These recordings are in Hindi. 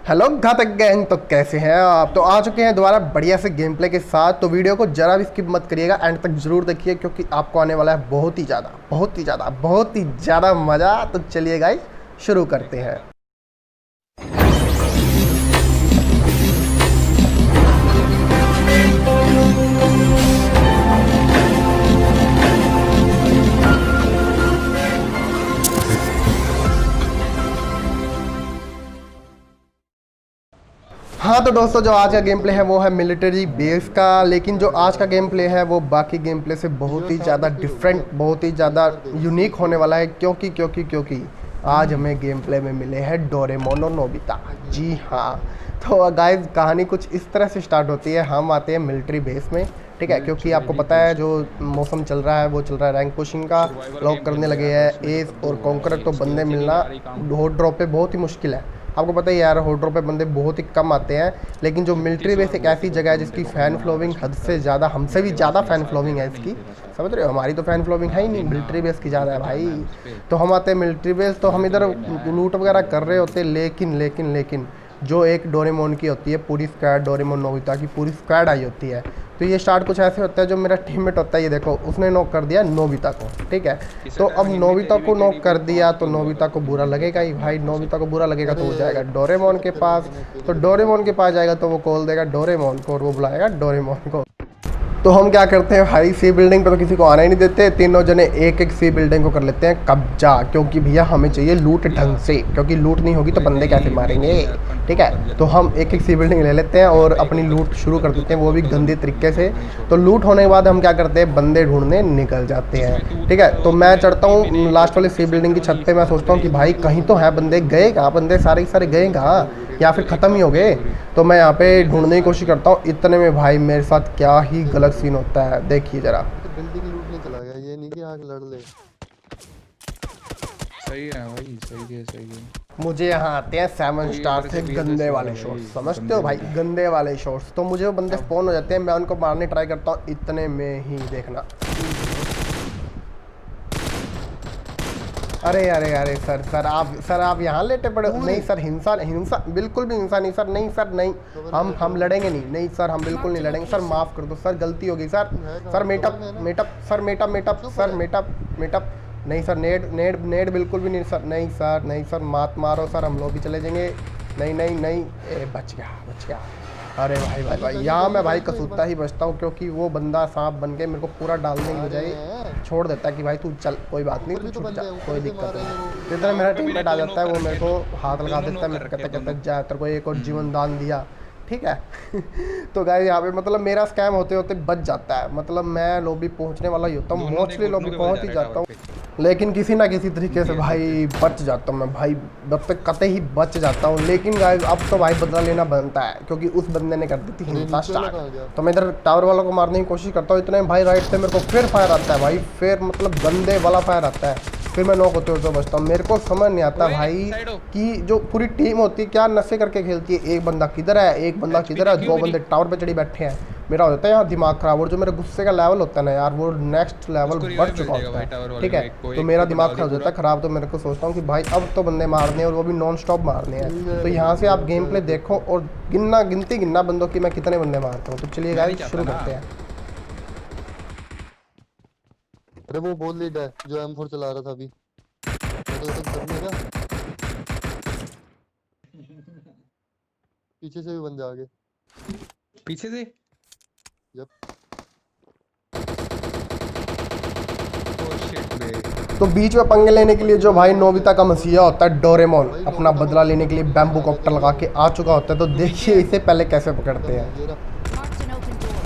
हेलो घातक गैंग, तो कैसे हैं आप। तो आ चुके हैं दोबारा बढ़िया से गेम प्ले के साथ। तो वीडियो को जरा भी स्किप मत करिएगा, एंड तक जरूर देखिए क्योंकि आपको आने वाला है बहुत ही ज़्यादा बहुत ही ज़्यादा बहुत ही ज़्यादा मज़ा। तो चलिए गाइस शुरू करते हैं। हाँ तो दोस्तों, जो आज का गेम प्ले है वो है मिलिट्री बेस का, लेकिन जो आज का गेम प्ले है वो बाकी गेम प्ले से बहुत ही ज़्यादा डिफरेंट, बहुत ही ज़्यादा यूनिक होने वाला है। क्योंकि आज हमें गेम प्ले में मिले हैं डोरेमोन और नोबिता। जी हाँ, तो गाइस कहानी कुछ इस तरह से स्टार्ट होती है। हम आते हैं मिलिट्री बेस में, ठीक है, क्योंकि आपको पता है जो मौसम चल रहा है वो चल रहा है रैंक पुशिंग का। लोग करने लगे हैं एज और कॉन्करर, तो बंदे मिलना हॉट ड्रॉप पे बहुत ही मुश्किल है। आपको पता है यार, हॉट ड्रॉप पे बंदे बहुत ही कम आते हैं। लेकिन जो मिलिट्री बेस एक ऐसी जगह है जिसकी फ़ैन फॉलोइंग हद से ज़्यादा, हमसे भी ज़्यादा फ़ैन फॉलोइंग है इसकी। समझ रहे हो, हमारी तो फ़ैन फॉलोइंग है ही नहीं, मिलिट्री बेस की ज़्यादा है भाई। तो हम आते हैं मिलिट्री बेस, तो हम इधर लूट वगैरह कर रहे होते हैं। लेकिन जो एक डोरेमोन की होती है पूरी स्क्वाड, डोरेमोन नोबिता की पूरी स्क्वाड आई होती है। तो ये स्टार्ट कुछ ऐसे होता है, जो मेरा टीममेट होता है, ये देखो उसने नॉक कर दिया नोबिता को, ठीक है। तो अब नोबिता को नॉक कर दिया तो नोबिता को बुरा लगेगा ही भाई। नोबिता को बुरा लगेगा तो वो जाएगा डोरेमोन के पास, तो डोरेमोन के पास जाएगा तो वो कॉल देगा डोरेमोन को और वो बुलाएगा डोरेमोन को। तो हम क्या करते हैं भाई, सी बिल्डिंग पर तो किसी को आना ही नहीं देते। तीनों जने एक एक सी बिल्डिंग को कर लेते हैं कब्जा, क्योंकि भैया हमें चाहिए लूट ढंग से, क्योंकि लूट नहीं होगी तो बंदे कैसे मारेंगे, ठीक है। तो हम एक एक सी बिल्डिंग ले लेते हैं और अपनी लूट शुरू कर देते हैं, वो भी गंदे तरीके से। तो लूट होने के बाद हम क्या करते हैं, बंदे ढूंढने निकल जाते हैं, ठीक है। तो मैं चढ़ता हूँ लास्ट वाली सी बिल्डिंग की छत पे। मैं सोचता हूँ कि भाई कहीं तो है बंदे, गए कहाँ बंदे, सारे के सारे गए कहाँ, या फिर ख़त्म ही हो गए। तो मैं यहाँ पे ढूंढने की कोशिश करता हूँ। इतने में भाई मेरे साथ क्या ही गलत सीन होता है, देखिए ज़रा। बिल्डिंग लूटने चला गया, ये नहीं कि आग लड़ ले। सही है भाई, सही है। मुझे यहाँ आते हैं 7 स्टार से गंदे वाले शॉट्स, समझते हो भाई, गंदे वाले शॉट्स। तो मुझे वो बंदे स्पॉन हो जाते हैं, मैं उनको मारने ट्राई करता हूँ। इतने में ही देखना, अरे सर आप यहाँ लेटे पड़े हो। नहीं सर, हिंसा बिल्कुल भी हिंसा नहीं सर, नहीं सर नहीं, हम लड़ेंगे नहीं सर, हम बिल्कुल नहीं लड़ेंगे सर, माफ़ कर दो सर, गलती हो गई सर मेटअप नहीं सर, नेड बिल्कुल भी नहीं सर, नहीं सर मात मारो सर, हम लोग भी चले जाएंगे। नहीं बच गया। अरे भाई यहाँ मैं भाई कसूता ही बचता हूँ, क्योंकि वो बंदा सांप बन के मेरे को पूरा डालने की बजाय छोड़ देता है कि भाई तू चल, कोई बात नहीं, तू छूट जा, कोई दिक्कत नहीं। जितना मेरा टीममेट आ जाता है वो मेरे को हाथ लगा देता है, मेरे कहता जा तेरे को एक और जीवन दान दिया, ठीक है। तो गाइस यहाँ पे मतलब मेरा स्कैम होते होते बच जाता है, मतलब मैं लॉबी पहुँचने वाला ही होता हूँ, मोस्टली लॉबी पहुँच ही जाता हूँ, लेकिन किसी ना किसी तरीके से भाई बच जाता हूँ मैं भाई, जब तक कतई ही बच जाता हूँ। लेकिन गाइस अब तो भाई बदला लेना बनता है, क्योंकि उस बंदे ने कर दी थी हिंसा स्टार्ट। तो मैं इधर टावर वालों को मारने की कोशिश करता हूँ, इतने भाई राइट से मेरे को फिर फायर आता है भाई, फिर मतलब गंदे वाला फायर आता है, फिर मैं नॉक होते हुए बचता हूँ। मेरे को समझ नहीं आता भाई कि जो पूरी टीम होती है क्या नशे करके खेलती है, एक बंदा किधर है, एक बंदा किधर है, 2 बंदे टावर पे चढ़ी बैठे हैं। मेरा हो जाता है यहाँ दिमाग खराब, और जो मेरा गुस्से का लेवल होता है ना यार, वो नेक्स्ट लेवल बढ़ चुका होता है, ठीक है। तो मेरा दिमाग खराब हो जाता है खराब। तो मेरे को सोचता हूँ कि भाई अब तो बंदे मारने हैं, और वो भी नॉन स्टॉप मारने हैं। तो यहाँ से आप गेम प्ले देखो और गिनना बंदों की मैं कितने बंदे मारता हूँ। तो चलिए गाइस शुरू करते हैं। अरे वो बोल लीड है जो M4 चला रहा था अभी, तो करने का पीछे से भी बंदे आ गए, पीछे से। जब तो बीच में पंगे लेने के लिए जो भाई नोबिता का मसीहा होता है डोरेमोन, अपना बदला लेने के लिए बैम्बू कॉप्टर लगा के आ चुका होता है। तो देखिए इसे पहले कैसे पकड़ते हैं।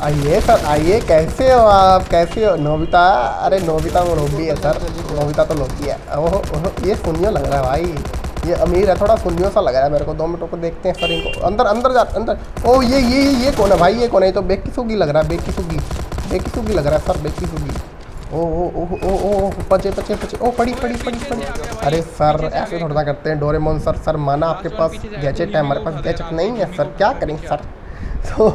आइए सर आइए, कैसे हो आप, कैसे हो नोबिता। अरे नोबिता वो लोबी है सर, नोबिता तो लोबी है। ओहो ये सुनियो लग रहा है भाई, ये अमीर है थोड़ा, सुनियो सा लग रहा है मेरे को। 2 मिनटों को देखते हैं सर इनको, अंदर। ओ ये कौन है भाई, ये कौन है, तो बेकी सुगी लग रहा है, बेकी सुगी लग रहा है सर, बेकी सुगी। ओ पचे ओ पड़ी। अरे सर ऐसे थोड़ा ना करते हैं डोरेमोन सर माना आपके पास गैजेट है, हमारे पास गैजेट नहीं है सर, क्या करें सर। तो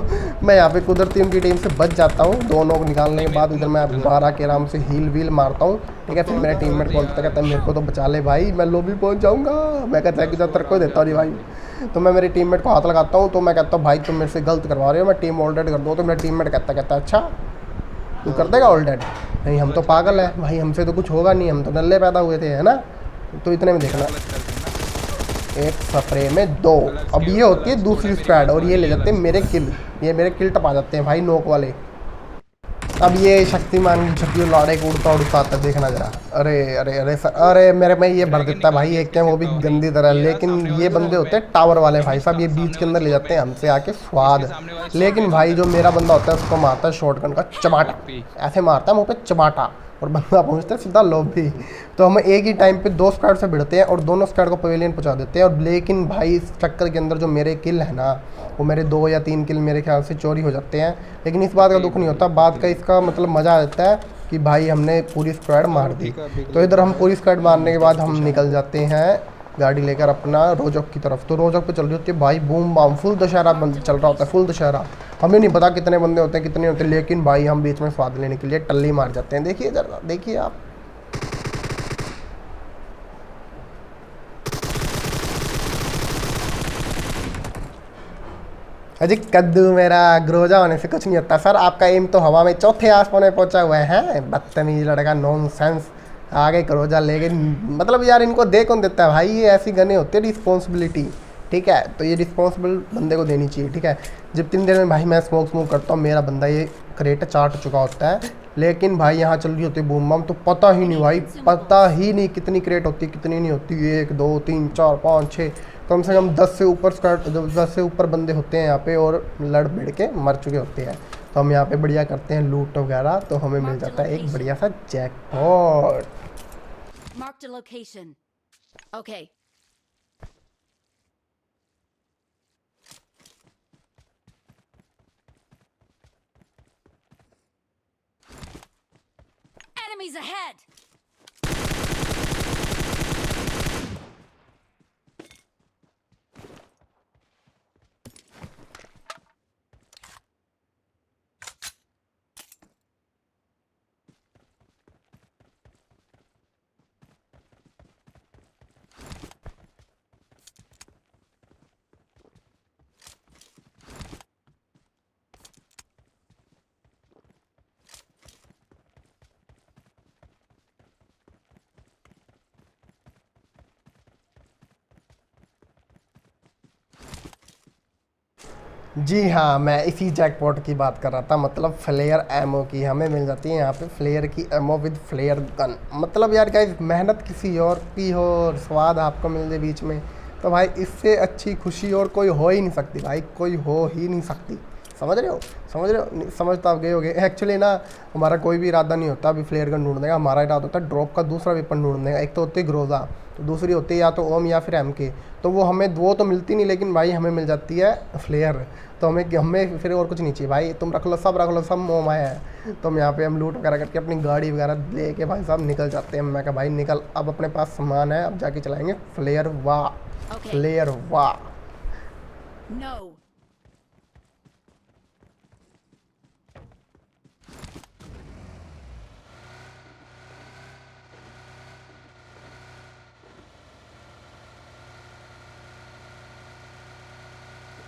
मैं यहाँ पे कुदरती उनकी टीम से बच जाता हूँ। 2 नॉक निकालने के बाद इधर मैं बारह के आराम से हील मारता हूँ, ठीक है। फिर मेरा टीममेट बोलता कहता है मेरे को तो बचा ले भाई, मैं लॉबी पहुँच जाऊँगा। मैं कहता है कि तेरे को देता हूँ भाई, तो मैं मेरे टीममेट को हाथ लगाता हूँ, तो मैं कहता हूँ भाई तुम मेरे से गलत करवा रहे हो, मैं टीम ऑलरेडी कर दूँ। तो मेरा टीममेट कहता अच्छा तू कर देगा ऑल डेड? नहीं हम तो पागल है भाई, हमसे तो कुछ होगा नहीं, हम तो नल्ले पैदा हुए थे, है ना। तो इतने में देखना, गलत कर देना। एक स्प्रे में 2। अब ये होती है दूसरी स्क्वाड और ये ले जाते हैं मेरे किल, ये मेरे किल टपा जाते हैं भाई नोक वाले। अब ये शक्तिमान की छुट्टी लौड़े को उड़ता उड़ता आता है, देखना जरा। अरे अरे अरे सर, अरे मेरे में ये भर देता है भाई एक कैम, वो भी गंदी तरह। लेकिन ये बंदे होते हैं टावर वाले भाई साहब, ये बीच के अंदर ले जाते हैं हमसे आके स्वाद। लेकिन भाई जो मेरा बंदा होता है उसको मारता है शॉटगन का चमाटा, ऐसे मारता है मुँह पे चमाटा, और बंदा पहुंचता है सीधा लॉबी। तो हम एक ही टाइम पे 2 स्क्वाड से भिड़ते हैं और दोनों स्क्वाड को पवेलियन पहुंचा देते हैं। और लेकिन भाई इस चक्कर के अंदर जो मेरे किल है ना, वो मेरे 2 या 3 किल मेरे ख्याल से चोरी हो जाते हैं। लेकिन इस बात का दुख नहीं होता, बात का इसका मतलब मज़ा आ जाता है कि भाई हमने पूरी स्क्वाड मार दी। तो इधर हम पूरी स्क्वाड मारने के बाद हम निकल जाते हैं गाड़ी लेकर अपना रोजक की तरफ। तो रोजक पे चल रही होती है भाई बूम बाम, फुल दशहरा बंद चल रहा होता है, फुल दशहरा। हमें नहीं पता कितने बंदे होते हैं कितने होते हैं, लेकिन भाई हम बीच में स्वाद लेने के लिए टल्ली मार जाते हैं। देखिए जरा, देखिए आप। अजी कद्दू मेरा ग्रोजा होने से कुछ नहीं होता सर, आपका एम तो हवा में चौथे आसमान में पहुंचा हुआ है, बदतमीज लड़का, नॉनसेंस। आगे ग्रोजा लेके मतलब यार इनको दे कौन देता है भाई, ये ऐसी गने होती है रिस्पॉन्सिबिलिटी, ठीक है। तो ये रिस्पॉन्सिबल बंदे को देनी चाहिए, ठीक है। जब 3 देर में भाई मैं स्मोक करता हूँ, मेरा बंदा ये क्रेट चाट चुका होता है। लेकिन भाई यहाँ चल रही होती है बूम बम, तो पता ही नहीं भाई, पता ही नहीं कितनी क्रेट होती है कितनी नहीं होती। 1 2 3 4 5 6 कम से कम 10 से ऊपर 10 से ऊपर बंदे होते हैं यहाँ पे, और लड़ भिड़ के मर चुके होते हैं। तो हम यहाँ पे बढ़िया करते हैं लूट वगैरह, तो हमें मिल जाता है एक बढ़िया सा jackpot. Marked a location. Okay. Enemies ahead! जी हाँ, मैं इसी जैकपॉट की बात कर रहा था, मतलब फ्लेयर एमओ की। हमें मिल जाती है यहाँ पे फ्लेयर की एमओ विद फ्लेयर गन। मतलब यार गाइस, मेहनत किसी और की हो और स्वाद आपको मिल जाए बीच में, तो भाई इससे अच्छी खुशी और कोई हो ही नहीं सकती भाई, कोई हो ही नहीं सकती। समझ रहे हो, समझ रहे हो, समझ तो आप गए होगे। एक्चुअली ना हमारा कोई भी इरादा नहीं होता अभी फ्लेयर गन ढूंढने का, हमारा इरादा होता है ड्रॉप का दूसरा वेपन ढूंढने का। एक तो होती है ग्रोजा, तो दूसरी होती है या तो ओम या फिर एमके। तो वो हमें वो तो मिलती नहीं, लेकिन भाई हमें मिल जाती है फ्लेयर। तो हमें फिर और कुछ नहीं चाहिए भाई, तुम रख लो, सब रख लो, सब मोह माया है। तो हम यहाँ पे हम लूट वगैरह करके अपनी गाड़ी वगैरह लेके भाई साहब निकल जाते हैं। मैं कहा भाई निकल, अब अपने पास सामान है, अब जाके चलाएंगे फ्लेयर वाह, फ्लेयर वाह। No.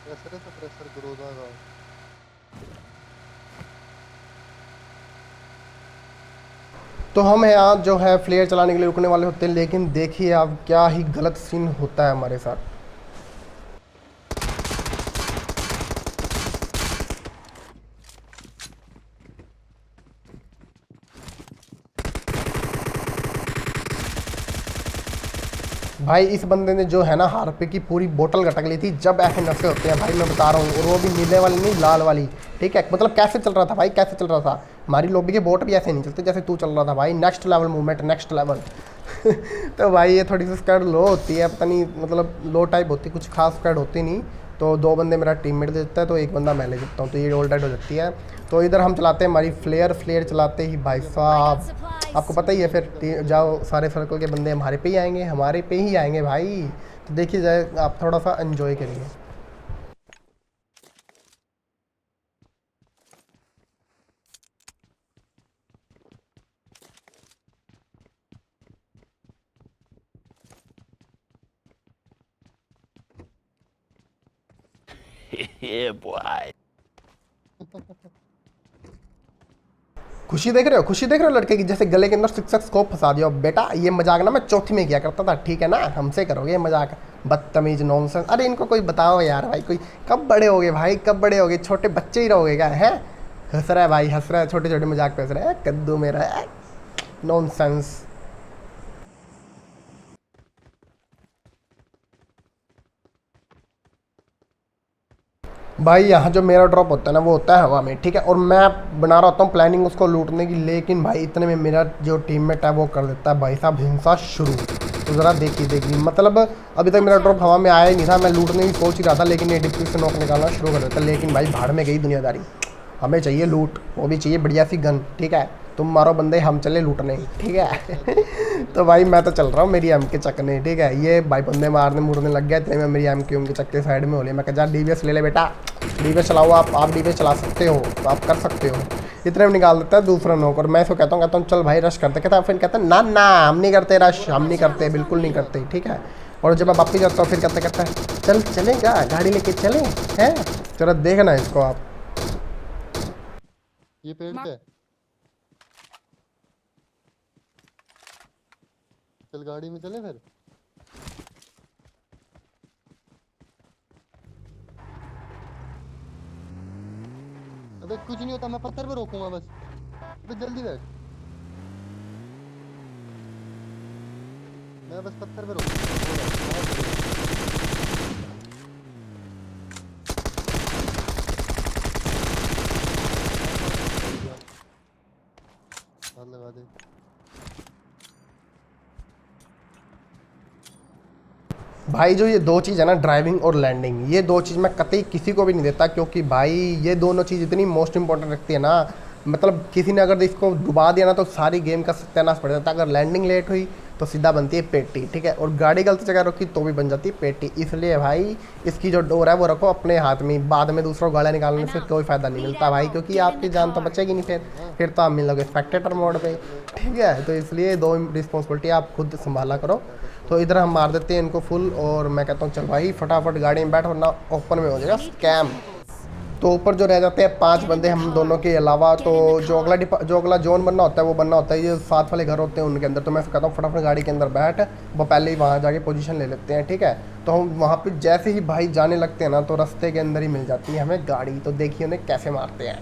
प्रेशर है तो प्रेशर ग्रोजा का। तो हम यहाँ जो है फ्लेयर चलाने के लिए रुकने वाले होते हैं, लेकिन देखिए अब क्या ही गलत सीन होता है हमारे साथ। भाई इस बंदे ने जो है ना हारपे की पूरी बोतल गटक ली थी। जब ऐसे नशे होते हैं भाई, मैं बता रहा हूँ, और वो भी नीले वाली नहीं, लाल वाली, ठीक है। मतलब कैसे चल रहा था भाई, कैसे चल रहा था। हमारी लॉबी के बोट भी ऐसे नहीं चलते जैसे तू चल रहा था भाई, next level movement, next level. तो भाई ये थोड़ी सी स्क्वाड लो होती है, पता नहीं मतलब लो टाइप होती है, कुछ खास स्क्वाड होती नहीं। तो 2 बंदे मेरा टीममेट दे देता है, तो 1 बंदा मैं ले देता हूँ, तो ये ऑल डेड हो जाती है। तो इधर हम चलाते हैं हमारी फ्लेयर चलाते ही भाई साहब आपको पता ही है, फिर जाओ सारे सर्कल के बंदे हमारे पे ही आएंगे, हमारे पे ही आएंगे भाई। तो देखिए जाए, आप थोड़ा सा एंजॉय करिए। Yeah, boy. खुशी देख रहे हो, खुशी देख रहे हो लड़के की, जैसे गले के अंदर सिक्स स्कोप फंसा दिया। बेटा ये मजाक ना मैं चौथी में किया करता था, ठीक है ना, हमसे करोगे ये मजाक, बदतमीज नॉनसेंस। अरे इनको कोई बताओ यार भाई, कोई कब बड़े होगे भाई, कब बड़े होगे, छोटे बच्चे ही रहोगे क्या है। हंस रहा है भाई, हंस रहा है, छोटे छोटे मजाक पे हंस रहा है, कद्दू मेरा है नॉनसेंस। भाई यहाँ जो मेरा ड्रॉप होता है ना वो होता है हवा में, ठीक है, और मैं बना रहा होता हूँ प्लानिंग उसको लूटने की, लेकिन भाई इतने में मेरा जो टीममेट है वो कर देता है भाई साहब हिंसा शुरू। तो ज़रा देखिए मतलब अभी तक मेरा ड्रॉप हवा में आया ही नहीं था, मैं लूटने की सोच ही रहा था, लेकिन ये डिप्टी से नॉक निकालना शुरू कर देता। लेकिन भाई भाड़ में गई दुनियादारी, हमें चाहिए लूट, वो भी चाहिए बढ़िया सी गन, ठीक है, तुम मारो बंदे हम चले लूटने, ठीक है। तो भाई मैं तो चल रहा हूँ मेरी एम के चकने, ठीक है, ये भाई बंदे मारने मुड़ने लग गया, मैं मेरी एम के चक्के साइड में हो लिया। मैं कहा डीवीएस ले ले बेटा, डीवीएस चलाओ, आप डीवीएस चला सकते हो, तो आप कर सकते हो। इतने में निकाल देता है दूसरा नौकर। मैं इसको कहता हूँ चल भाई रश करते, कहता फिर कहता ना ना हम नहीं करते रश, हम नहीं करते, बिल्कुल नहीं करते, ठीक है। और जब मैं वापस जाता हूँ फिर कहता है चल चलेगा गाड़ी लेके चले हैं, चलो देखना इसको आप। ये पेड़ पे है। चल गाड़ी में चले फिर। अबे कुछ नहीं होता, मैं पत्थर पे रोकूंगा बस। अबे जल्दी बैठ, मैं बस पत्थर पे रोकूंगा। हाथ लगा दे। भाई जो ये दो चीज़ है ना, ड्राइविंग और लैंडिंग, ये दो चीज़ मैं कतई किसी को भी नहीं देता, क्योंकि भाई ये दोनों चीज़ इतनी मोस्ट इंपॉर्टेंट रखती है ना, मतलब किसी ने अगर इसको डुबा दिया ना तो सारी गेम का सत्यानाश पड़ जाता है। अगर लैंडिंग लेट हुई तो सीधा बनती है पेटी, ठीक है, और गाड़ी गलत जगह रखी तो भी बन जाती है पेटी। इसलिए भाई इसकी जो डोर है वो रखो अपने हाथ में, बाद में दूसरों गाड़ियाँ निकालने से कोई फ़ायदा नहीं मिलता भाई, क्योंकि आपकी जान तो बचेगी नहीं, फिर तो आप मिलोगे स्पेक्टेटर मोड पे, ठीक है। तो इसलिए दो रिस्पॉन्सिबिलिटी आप खुद संभाला करो। तो इधर हम मार देते हैं इनको फुल, और मैं कहता हूँ चल भाई फटाफट गाड़ी में बैठ वरना ओपन में हो जाएगा स्कैम। तो ऊपर जो रह जाते हैं 5 बंदे हम दोनों के अलावा, तो जो अगला जोन बनना होता है वो बनना होता है ये साथ वाले घर होते हैं उनके अंदर। तो मैं कहता हूँ फटाफट गाड़ी के अंदर बैठ, वो पहले ही वहाँ जाके पोजीशन ले लेते हैं, ठीक है। तो हम वहाँ पे जैसे ही भाई जाने लगते हैं ना तो रास्ते के अंदर ही मिल जाती है हमें गाड़ी। तो देखिए उन्हें कैसे मारते हैं।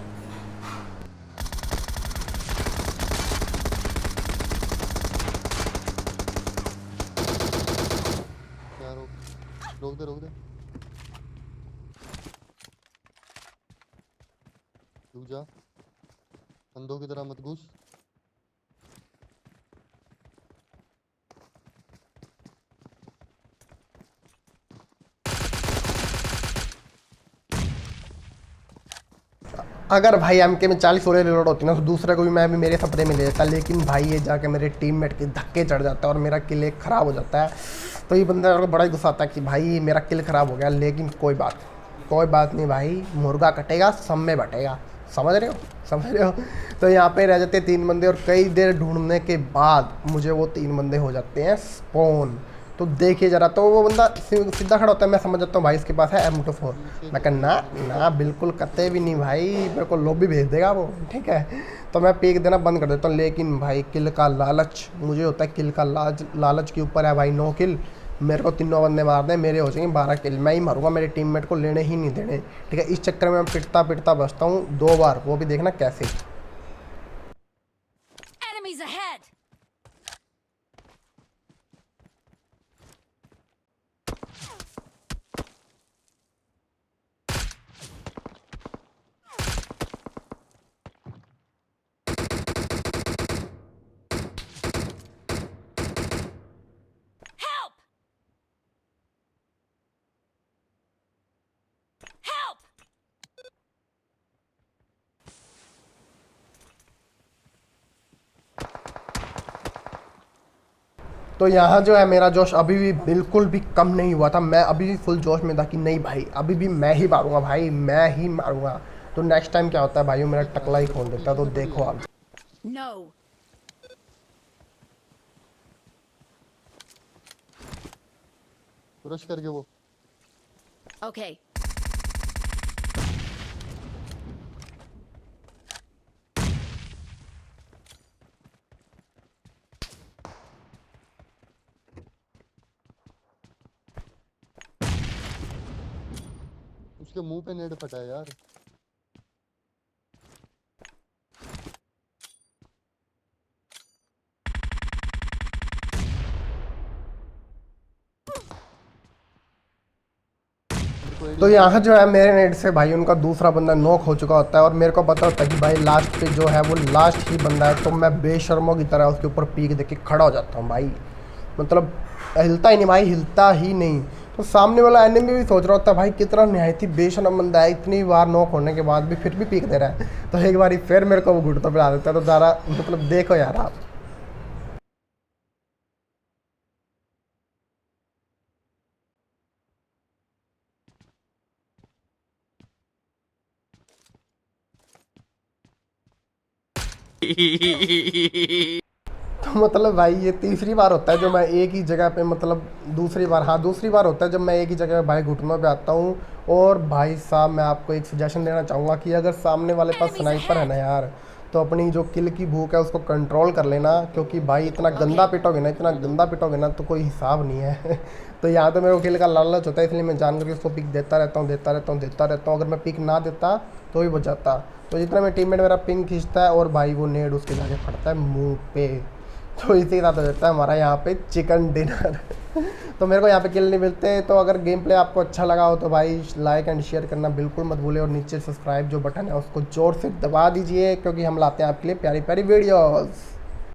यार रोक दे रुक जा, अंधों की तरह मत घुस। अगर भाई एमके में 40 गोले रिलोड होती ना तो दूसरे को भी मैं भी मेरे सपने में ले जाता, लेकिन भाई ये जाके मेरे टीममेट के धक्के चढ़ जाता है और मेरा किल एक ख़राब हो जाता है। तो ये बंदा बड़ा ही गुस्सा आता है कि भाई मेरा किल ख़राब हो गया, लेकिन कोई बात नहीं भाई, मुर्गा कटेगा सब में बटेगा, समझ रहे हो। तो यहाँ पे रह जाते 3 बंदे, और कई देर ढूंढने के बाद मुझे वो 3 बंदे हो जाते हैं स्पॉन। तो देखिए ज़रा, तो वो बंदा सीधा खड़ा होता है, मैं समझ जाता हूँ भाई इसके पास है M24। मैं कहा ना बिल्कुल कतई भी नहीं भाई, मेरे को लॉबी भेज देगा वो, ठीक है। तो मैं पीक देना बंद कर देता हूँ, लेकिन भाई किल का लालच मुझे होता है, किल का लालच के ऊपर है भाई 9 किल। मेरे को 3 बंदे मारने हैं, मेरे हो जाएंगे 12 किल, मैं ही मारूंगा, मेरे टीममेट को लेने ही नहीं देने, ठीक है। इस चक्कर में मैं पिटता बचता हूँ 2 बार, वो भी देखना कैसे। Enemies ahead! Help! Help! तो यहाँ जो है मेरा जोश अभी भी बिल्कुल भी कम नहीं हुआ था, मैं अभी भी फुल जोश में था कि नहीं भाई अभी भी मैं ही मारूंगा भाई, मैं ही मारूंगा। तो नेक्स्ट टाइम क्या होता है भाई, मेरा टकला ही खोल देता है। तो देखो आप। No. रश करके वो। Okay. उसके मुंह पे नेट फटा है यार। मेरे को तो यहाँ जो है मेरे नेट से भाई उनका दूसरा बंदा नॉक हो चुका होता है और मेरे को पता होता है कि भाई लास्ट पे जो है वो लास्ट ही बंदा है, तो मैं बेशर्मों की तरह उसके ऊपर पीक देके खड़ा हो जाता हूँ भाई। मतलब हिलता ही नहीं भाई, हिलता ही नहीं। तो सामने वाला एनिमी भी सोच रहा होता है भाई कितना निहायत ही बेशर्म बंदा है, इतनी बार नॉक होने के बाद भी फिर भी पीक दे रहा है। तो एक बार फिर मेरे को वो घुटनों पे ला देता है। तो ज़रा मतलब देखो यार आप। तो मतलब भाई ये तीसरी बार होता है जो मैं एक ही जगह पे मतलब दूसरी बार, हाँ दूसरी बार होता है जब मैं एक ही जगह पे भाई घुटनों पे आता हूँ। और भाई साहब मैं आपको एक सजेशन देना चाहूँगा कि अगर सामने वाले पास स्नाइपर है ना यार, तो अपनी जो किल की भूख है उसको कंट्रोल कर लेना, क्योंकि भाई इतना गंदा पिटोगे ना, इतना गंदा पिटोगे ना तो कोई हिसाब नहीं है। तो यहाँ तो मेरे को किल का लालच होता है, इसलिए मैं जान करके उसको पिक देता रहता हूँ, देता रहता हूँ, देता रहता हूँ। अगर मैं पिक ना देता तो भी बचाता। तो जितना मैं टीममेट मेरा पिंग खींचता है और भाई वो नेड उसके जाके पड़ता है मुंह पे। तो इसी साथ हो जाता है हमारा यहाँ पे चिकन डिनर। तो मेरे को यहाँ पे किल नहीं मिलते। तो अगर गेम प्ले आपको अच्छा लगा हो तो भाई लाइक एंड शेयर करना बिल्कुल मत भूलें, और नीचे सब्सक्राइब जो बटन है उसको जोर से दबा दीजिए, क्योंकि हम लाते हैं आपके लिए प्यारी प्यारी वीडियोस।